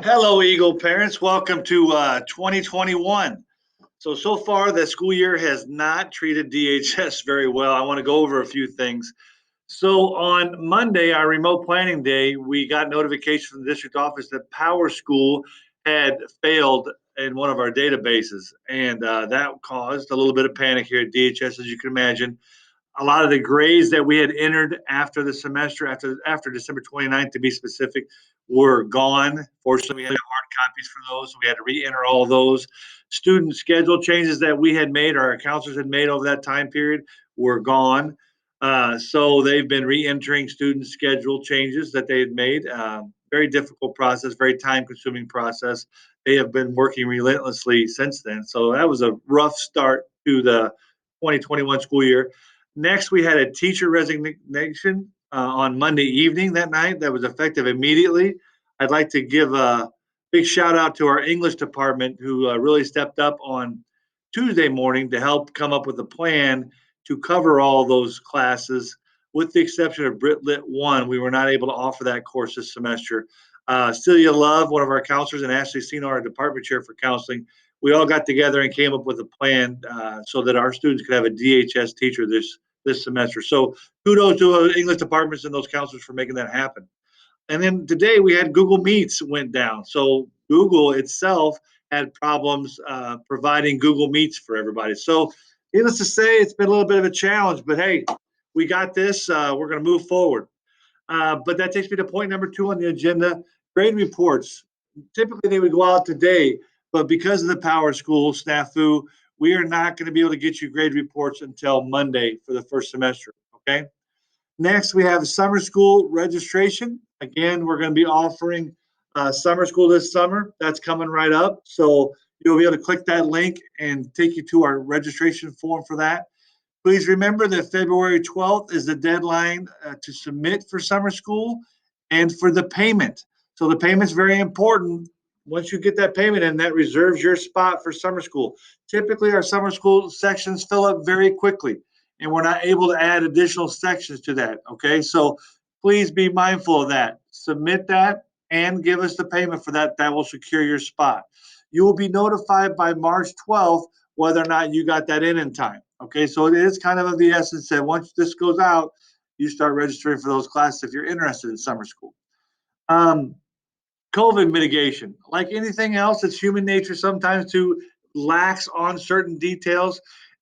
Hello, Eagle parents. Welcome to 2021. So far, the school year has not treated DHS very well. I want to go over a few things. So on Monday, our remote planning day, we got notification from the district office that Power School had failed in one of our databases. And that caused a little bit of panic here at DHS, as you can imagine. A lot of the grades that we had entered after the semester, after December 29th to be specific, were gone. Fortunately, we had hard copies for those, so we had to re-enter all of those. Student schedule changes that we had made, our counselors had made over that time period, were gone. So they've been re-entering student schedule changes that they had made. Very difficult process, very time-consuming process. They have been working relentlessly since then. So that was a rough start to the 2021 school year. Next, we had a teacher resignation on Monday evening that night that was effective immediately. I'd like to give a big shout out to our English department who really stepped up on Tuesday morning to help come up with a plan to cover all those classes. With the exception of Brit Lit 1, we were not able to offer that course this semester. Celia Love, one of our counselors, and Ashley Sino, our department chair for counseling, we all got together and came up with a plan so that our students could have a DHS teacher this semester. So kudos to English departments and those counselors for making that happen. And then today we had Google Meets went down. So Google itself had problems providing Google Meets for everybody. So needless to say, it's been a little bit of a challenge, but hey, we got this. We're going to move forward. But that takes me to point number 2 on the agenda, grade reports. Typically they would go out today, but because of the Power School snafu, we are not going to be able to get you grade reports until Monday for the first semester, okay? Next, we have summer school registration. Again, we're going to be offering summer school this summer. That's coming right up. So you'll be able to click that link and take you to our registration form for that. Please remember that February 12th is the deadline to submit for summer school and for the payment. So the payment's very important. Once you get that payment in, that reserves your spot for summer school. Typically, our summer school sections fill up very quickly, and we're not able to add additional sections to that. Okay, so please be mindful of that. Submit that and give us the payment for that. That will secure your spot. You will be notified by March 12th whether or not you got that in time. Okay, so it is kind of the essence that once this goes out, you start registering for those classes if you're interested in summer school. Um, COVID mitigation, like anything else, it's human nature sometimes to lax on certain details,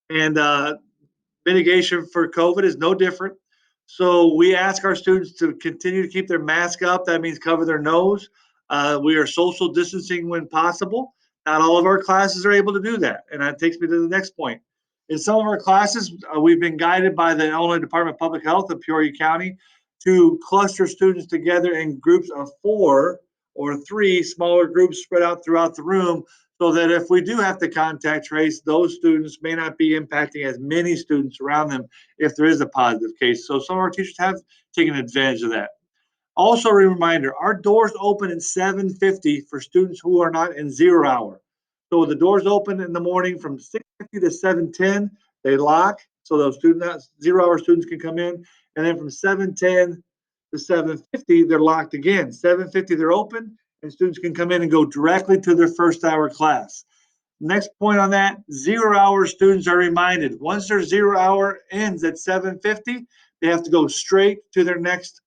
and mitigation for COVID is no different. So we ask our students to continue to keep their mask up. That means cover their nose. We are social distancing when possible. Not all of our classes are able to do that. And that takes me to the next point. In some of our classes, we've been guided by the Illinois Department of Public Health of Peoria County to cluster students together in groups of 4 or 3 smaller groups spread out throughout the room so that if we do have to contact trace, those students may not be impacting as many students around them if there is a positive case. So some of our teachers have taken advantage of that. Also, a reminder, our doors open at 7:50 for students who are not in 0 hour. So the doors open in the morning from 6:50 to 7:10. They lock so those 0 hour students can come in. And then from 7:10 to 7:50, they're locked again. 7:50, they're open, and students can come in and go directly to their first hour class. Next point on that, 0 hour students are reminded once their 0 hour ends at 7:50, they have to go straight to their next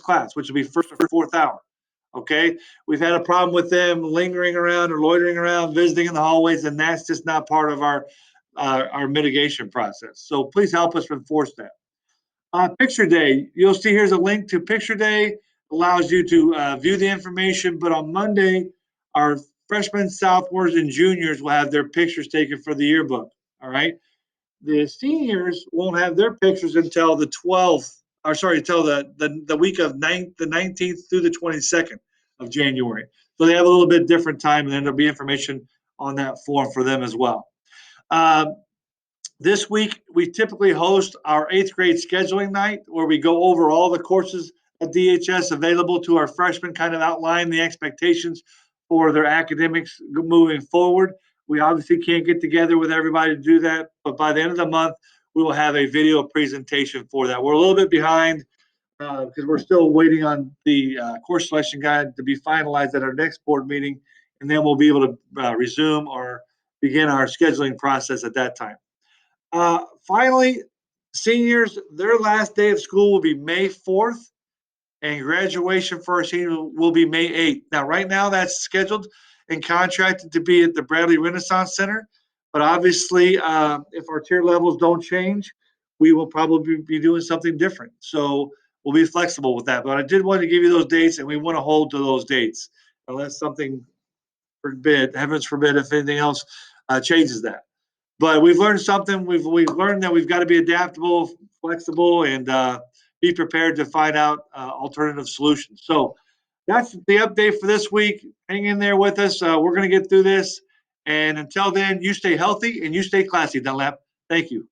class, which will be first or fourth hour. Okay, we've had a problem with them lingering around or loitering around, visiting in the hallways, and that's just not part of our mitigation process. So please help us enforce that. Picture Day, you'll see here's a link to Picture Day, allows you to view the information, but on Monday, our freshmen, sophomores, and juniors will have their pictures taken for the yearbook, all right? The seniors won't have their pictures until the 12th, or sorry, until the week of the 19th through the 22nd of January. So they have a little bit different time, and then there'll be information on that form for them as well. This week, we typically host our 8th grade scheduling night where we go over all the courses at DHS available to our freshmen, kind of outline the expectations for their academics moving forward. We obviously can't get together with everybody to do that, but by the end of the month, we will have a video presentation for that. We're a little bit behind because we're still waiting on the course selection guide to be finalized at our next board meeting, and then we'll be able to resume or begin our scheduling process at that time. Finally, seniors, their last day of school will be May 4th, and graduation for our seniors will be May 8th. Now, right now, that's scheduled and contracted to be at the Bradley Renaissance Center. But obviously, if our tier levels don't change, we will probably be doing something different. So we'll be flexible with that. But I did want to give you those dates, and we want to hold to those dates unless something forbid, heavens forbid, if anything else changes that. But we've learned something. We've learned that we've got to be adaptable, flexible, and be prepared to find out alternative solutions. So that's the update for this week. Hang in there with us. We're going to get through this. And until then, you stay healthy and you stay classy, Dunlap. Thank you.